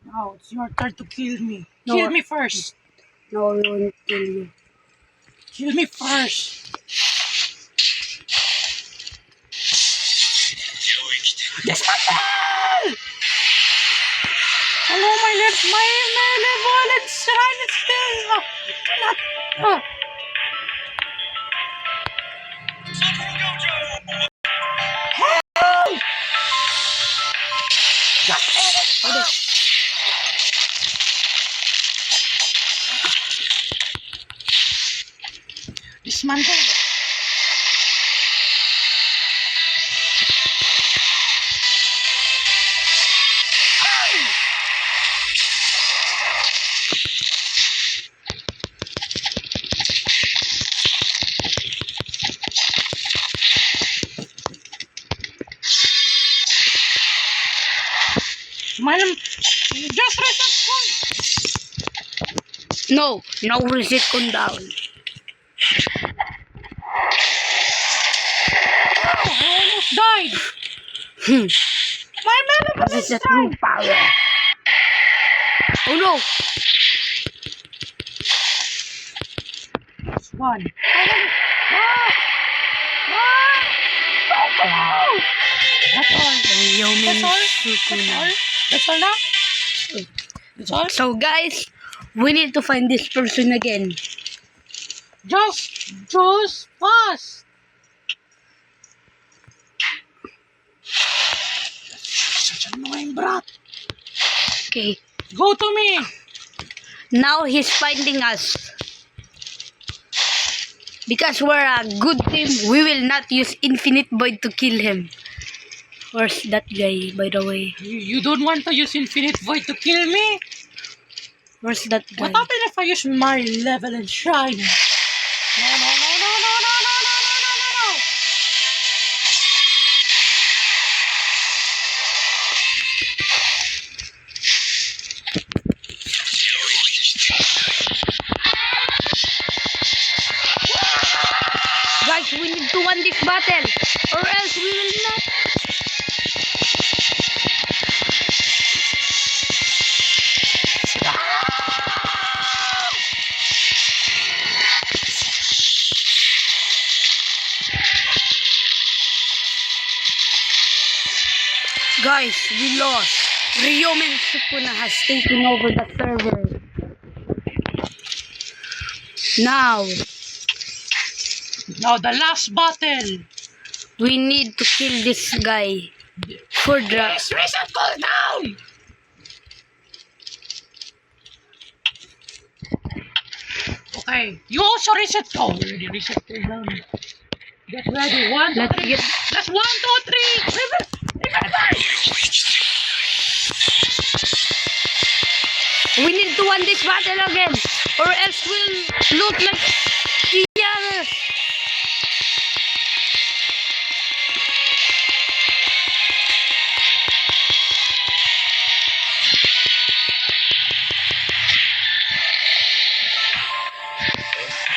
Now it's your turn to kill me. Kill me first. No, we won't kill you. Kill me first. Dismantle! Hello, my level. It's shrine. It's still not. Help! Dismantle. Just reset point. No reset cooldown. I almost died. My level This is is a true power. Oh no! one. That's all. Ryomen Sukuna. That's all now? That's all? So guys, we need to find this person again. Just choose fast. Such an annoying brat. Okay. Go to me. Now he's finding us. Because we're a good team, we will not use Infinite Void to kill him. Where's that guy, by the way? You don't want to use Infinite Void to kill me? Where's that guy? What happened if I use my level and shrine? No. Guys, we need to win this battle, or else we will not. Guys, we lost. Ryomen Sukuna has taken over the server. Now, The last battle. we need to kill this guy for the... Yes, reset cooldown. Okay, you also reset. Oh, already reset cooldown. Get ready. One, two, Let's three. get... That's 1, 2, 3. Remember. We need to win this battle again, or else we'll loot like the others.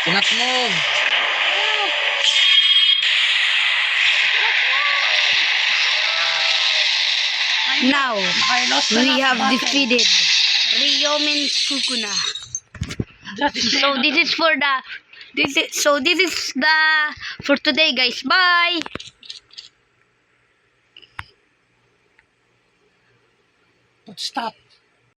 Cannot move. Now, I lost the we last have battle. defeated Ryomen Sukuna. That is So this is for the... This is the... For today, guys. Bye! Stop.